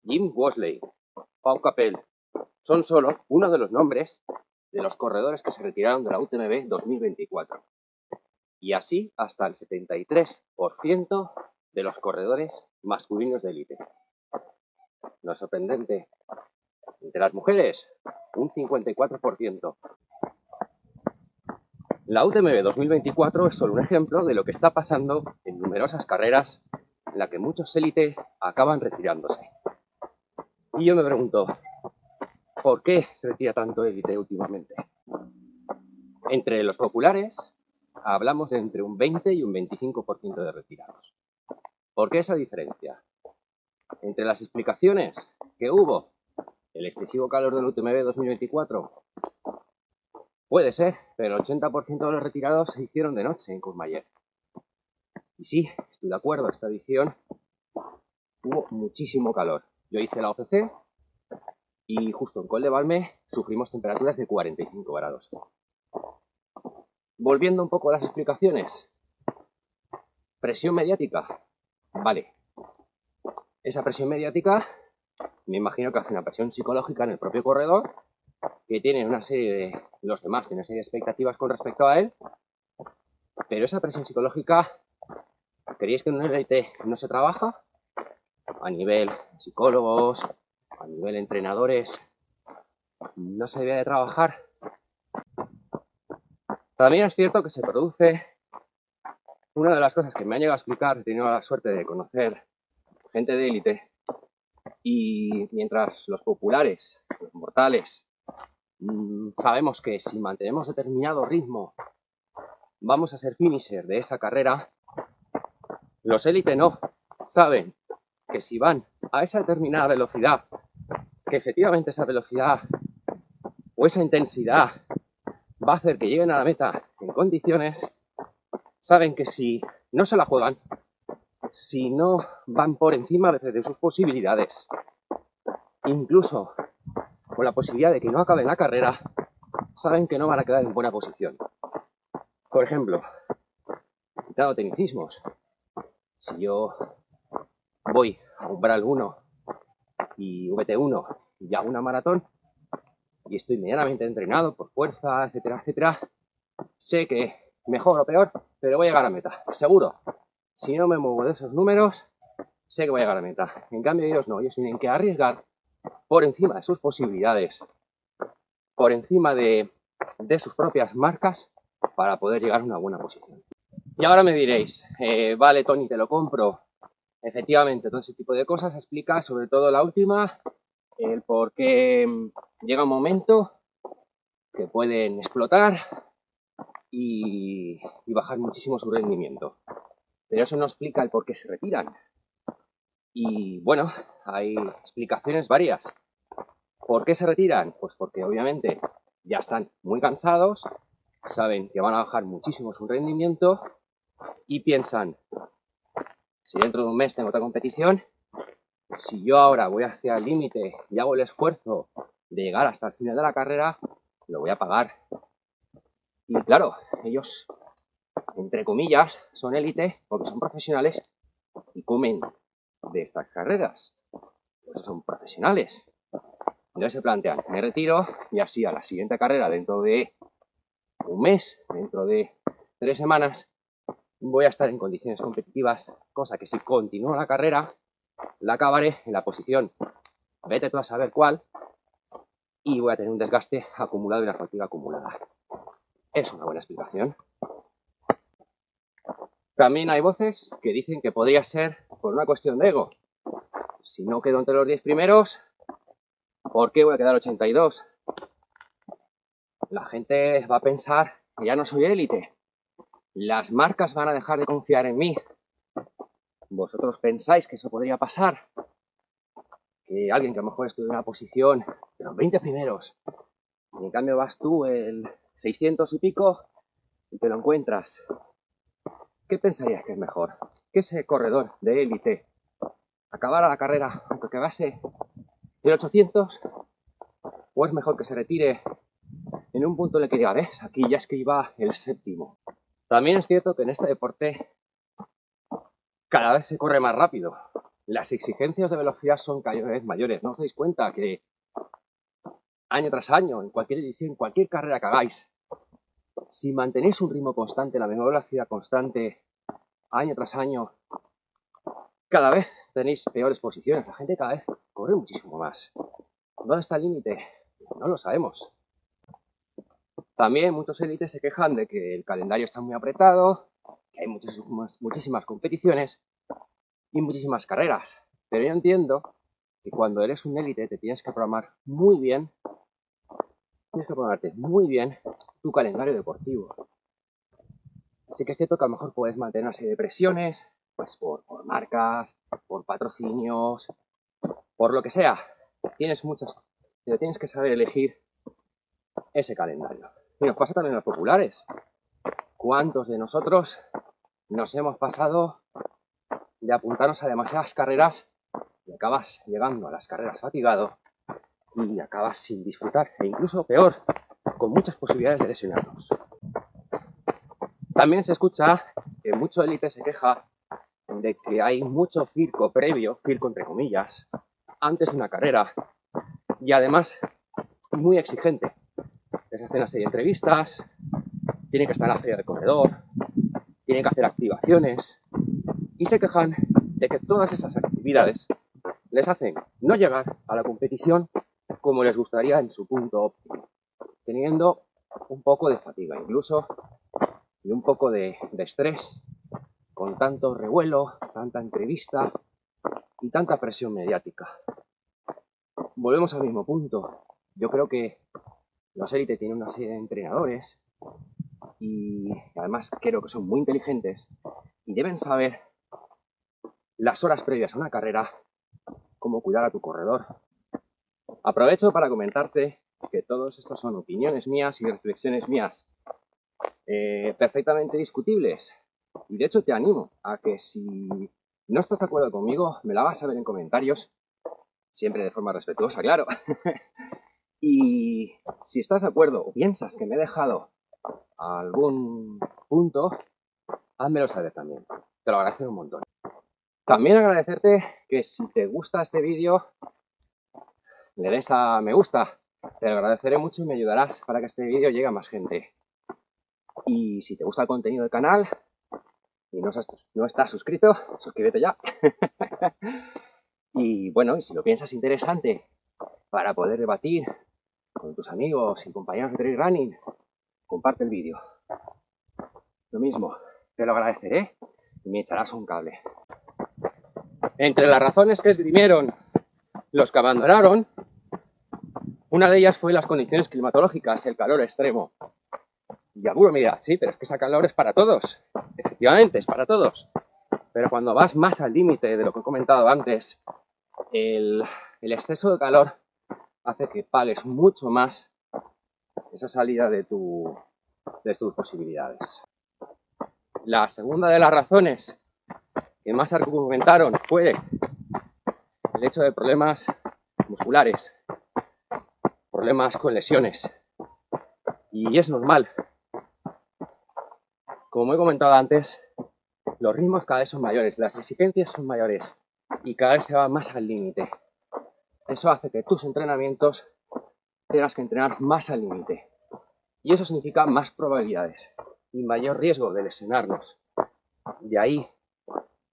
Jim Worsley, Pau Capell, son solo uno de los nombres de los corredores que se retiraron de la UTMB 2024. Y así hasta el 73% de los corredores masculinos de élite. No es sorprendente. Entre las mujeres, un 54%. La UTMB 2024 es solo un ejemplo de lo que está pasando en numerosas carreras en las que muchos élites acaban retirándose. Y yo me pregunto, ¿por qué se retira tanto élite últimamente? Entre los populares hablamos de entre un 20 y un 25% de retirados. ¿Por qué esa diferencia? Entre las explicaciones que hubo, el excesivo calor del UTMB 2024, puede ser, pero el 80% de los retirados se hicieron de noche en Courmayeur. Y sí, estoy de acuerdo, esta edición hubo muchísimo calor. Yo hice la OCC y justo en Col de Valme sufrimos temperaturas de 45 grados. Volviendo un poco a las explicaciones. Presión mediática. Vale. Esa presión mediática, me imagino que hace una presión psicológica en el propio corredor, que tiene una serie de... los demás tienen una serie de expectativas con respecto a él, pero esa presión psicológica, ¿creéis que en un élite no se trabaja? A nivel psicólogos, a nivel entrenadores, no se debe de trabajar. También es cierto que se produce una de las cosas que me han llegado a explicar, he tenido la suerte de conocer gente de élite, y mientras los populares, los mortales, sabemos que si mantenemos determinado ritmo vamos a ser finisher de esa carrera, los élite no, saben que si van a esa determinada velocidad, que efectivamente esa velocidad o esa intensidad va a hacer que lleguen a la meta en condiciones, saben que si no se la juegan, si no van por encima de sus posibilidades, incluso con la posibilidad de que no acaben la carrera, saben que no van a quedar en buena posición. Por ejemplo, quitando tecnicismos, si yo voy a umbral 1 y VT1 y hago una maratón y estoy medianamente entrenado por fuerza, etcétera, etcétera, sé que mejor o peor, pero voy a llegar a meta, seguro. Si no me muevo de esos números, sé que voy a llegar a meta. En cambio ellos no, ellos tienen que arriesgar por encima de sus posibilidades, por encima de sus propias marcas para poder llegar a una buena posición. Y ahora me diréis, vale Tony, te lo compro. Efectivamente, todo ese tipo de cosas explica, sobre todo la última, el por qué llega un momento que pueden explotar y bajar muchísimo su rendimiento. Pero eso no explica el por qué se retiran. Y bueno, hay explicaciones varias. ¿Por qué se retiran? Pues porque obviamente ya están muy cansados, saben que van a bajar muchísimo su rendimiento y piensan, si dentro de un mes tengo otra competición, si yo ahora voy hacia el límite y hago el esfuerzo de llegar hasta el final de la carrera, lo voy a pagar. Y claro, ellos, entre comillas, son élite porque son profesionales y comen de estas carreras. Pues son profesionales. Entonces se plantean, me retiro y así a la siguiente carrera dentro de un mes, dentro de 3 semanas, voy a estar en condiciones competitivas, cosa que si continúo la carrera, la acabaré en la posición, vete tú a saber cuál, y voy a tener un desgaste acumulado y una fatiga acumulada. Es una buena explicación. También hay voces que dicen que podría ser por una cuestión de ego. Si no quedo entre los 10 primeros, ¿por qué voy a quedar 82? La gente va a pensar que ya no soy élite. Las marcas van a dejar de confiar en mí. ¿Vosotros pensáis que eso podría pasar? Que alguien que a lo mejor estuvo en una posición de los 20 primeros, y en cambio vas tú el 600 y pico y te lo encuentras. ¿Qué pensarías que es mejor? ¿Que ese corredor de élite acabara la carrera aunque quedase el 800? ¿O es mejor que se retire en un punto en el que diga, ves, aquí ya es que iba el 7º? También es cierto que en este deporte cada vez se corre más rápido. las exigencias de velocidad son cada vez mayores. ¿No os dais cuenta que año tras año, en cualquier edición, en cualquier carrera que hagáis, si mantenéis un ritmo constante, la misma velocidad constante, año tras año, cada vez tenéis peores posiciones? La gente cada vez corre muchísimo más. ¿Dónde está el límite? No lo sabemos. También muchos élites se quejan de que el calendario está muy apretado, que hay muchísimas competiciones y muchísimas carreras. Pero yo entiendo que cuando eres un élite te tienes que programar muy bien, tienes que programarte muy bien tu calendario deportivo. Sí que es cierto que a lo mejor puedes mantener una serie de presiones, pues por marcas, por patrocinios, por lo que sea. Tienes muchas, pero tienes que saber elegir ese calendario. Y nos pasa también a los populares. ¿Cuántos de nosotros nos hemos pasado de apuntarnos a demasiadas carreras y acabas llegando a las carreras fatigado y acabas sin disfrutar? E incluso peor, con muchas posibilidades de lesionarnos. También se escucha que mucho élite se queja de que hay mucho circo previo, circo entre comillas, antes de una carrera, y además muy exigente. Les hacen una serie de entrevistas, tienen que estar en la feria del corredor, tienen que hacer activaciones, y se quejan de que todas esas actividades les hacen no llegar a la competición como les gustaría en su punto óptimo, teniendo un poco de fatiga incluso y un poco de estrés con tanto revuelo, tanta entrevista y tanta presión mediática. Volvemos al mismo punto. Yo creo que los élites tienen una serie de entrenadores y además creo que son muy inteligentes y deben saber las horas previas a una carrera cómo cuidar a tu corredor. Aprovecho para comentarte que todos estos son opiniones mías y reflexiones mías perfectamente discutibles. Y de hecho te animo a que si no estás de acuerdo conmigo, me la hagas saber en comentarios, siempre de forma respetuosa, claro. Y si estás de acuerdo o piensas que me he dejado algún punto, házmelo saber también. Te lo agradezco un montón. También agradecerte que si te gusta este vídeo, le des a me gusta. Te lo agradeceré mucho y me ayudarás para que este vídeo llegue a más gente. Y si te gusta el contenido del canal y no estás suscrito, suscríbete ya. Y bueno, y si lo piensas interesante para poder debatir con tus amigos y compañeros de trail running, comparte el vídeo. Lo mismo, te lo agradeceré y me echarás un cable. Entre las razones que esgrimieron los que abandonaron, una de ellas fue las condiciones climatológicas, el calor extremo. Y alguno me dirá, sí, pero es que ese calor es para todos. Efectivamente, es para todos. Pero cuando vas más al límite de lo que he comentado antes, el exceso de calor hace que pagues mucho más esa salida de tus posibilidades. La segunda de las razones que más argumentaron fue el hecho de problemas musculares, problemas con lesiones. Y es normal. Como he comentado antes, los ritmos cada vez son mayores, las exigencias son mayores y cada vez se va más al límite. Eso hace que tus entrenamientos tengas que entrenar más al límite. Y eso significa más probabilidades y mayor riesgo de lesionarnos. De ahí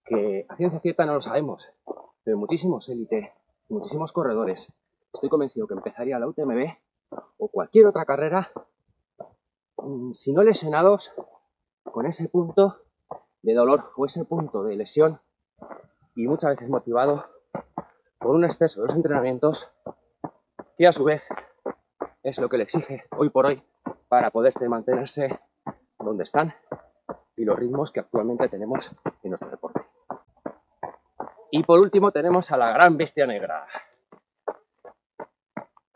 que a ciencia cierta no lo sabemos, pero muchísimos élite, muchísimos corredores, estoy convencido que empezaría la UTMB o cualquier otra carrera, si no lesionados, con ese punto de dolor o ese punto de lesión y muchas veces motivado por un exceso de los entrenamientos que a su vez es lo que le exige hoy por hoy para poder mantenerse donde están y los ritmos que actualmente tenemos en nuestro deporte. Y por último tenemos a la gran bestia negra.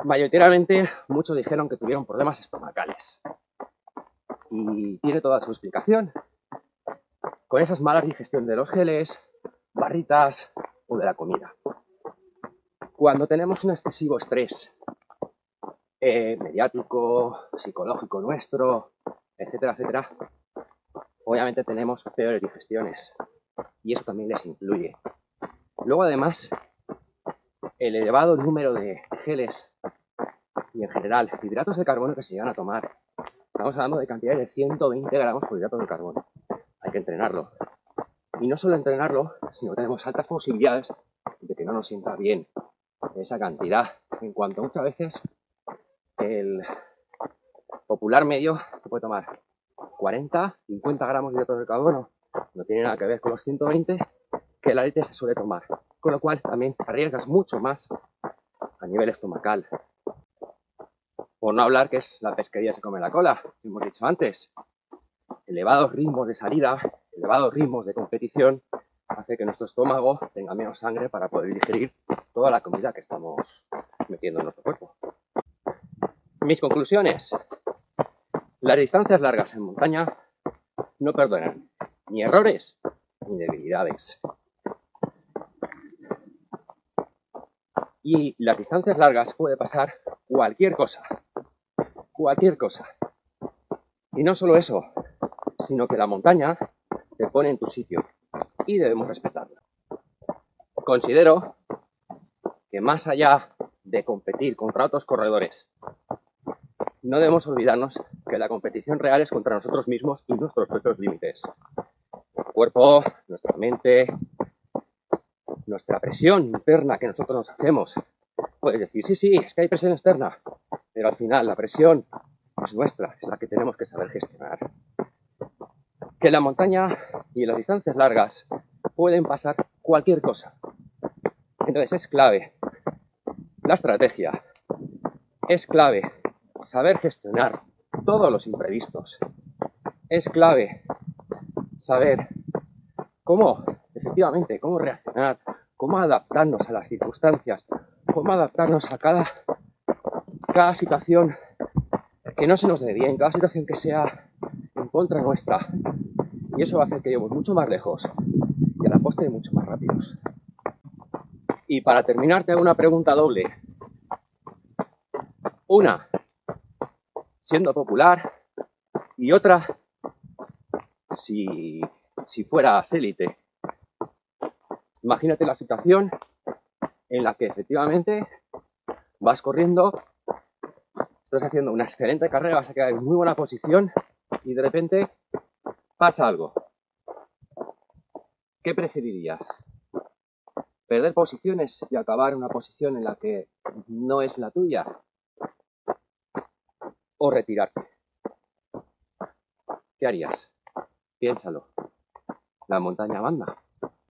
Mayoritariamente muchos dijeron que tuvieron problemas estomacales y tiene toda su explicación con esas malas digestión de los geles, barritas o de la comida. Cuando tenemos un excesivo estrés mediático, psicológico nuestro, etcétera, etcétera, obviamente tenemos peores digestiones y eso también les influye. Luego, además, el elevado número de geles y, en general, hidratos de carbono que se llegan a tomar. Estamos hablando de cantidades de 120 gramos por hidrato de carbono. Hay que entrenarlo. Y no solo entrenarlo, sino que tenemos altas posibilidades de que no nos sienta bien esa cantidad. En cuanto muchas veces el popular medio puede tomar 40, 50 gramos de hidratos de carbono. No tiene nada que ver con los 120 que la élite se suele tomar. Con lo cual también arriesgas mucho más a nivel estomacal. Por no hablar que es la pesquería se come la cola, hemos dicho antes. Elevados ritmos de salida, elevados ritmos de competición, hace que nuestro estómago tenga menos sangre para poder digerir toda la comida que estamos metiendo en nuestro cuerpo. Mis conclusiones. Las distancias largas en montaña no perdonan ni errores ni debilidades. Y las distancias largas puede pasar cualquier cosa. Cualquier cosa. Y no solo eso, sino que la montaña te pone en tu sitio y debemos respetarla. Considero que más allá de competir contra otros corredores, no debemos olvidarnos que la competición real es contra nosotros mismos y nuestros propios límites. Nuestro cuerpo, nuestra mente, nuestra presión interna que nosotros nos hacemos. Puedes decir, sí, es que hay presión externa, pero al final la presión es nuestra, es la que tenemos que saber gestionar. Que en la montaña y en las distancias largas pueden pasar cualquier cosa. Entonces es clave la estrategia, es clave saber gestionar todos los imprevistos, es clave saber cómo, efectivamente, cómo reaccionar, cómo adaptarnos a las circunstancias, cómo adaptarnos a cada situación que no se nos dé bien, cada situación que sea en contra nuestra. Y eso va a hacer que lleguemos mucho más lejos y a la postre mucho más rápidos. Y para terminar te hago una pregunta doble. Una, siendo popular, y otra, si fueras élite. Imagínate la situación en la que efectivamente vas corriendo, estás haciendo una excelente carrera, vas a quedar en muy buena posición y de repente pasa algo. ¿Qué preferirías? ¿Perder posiciones y acabar en una posición en la que no es la tuya? ¿O retirarte? ¿Qué harías? Piénsalo. La montaña manda.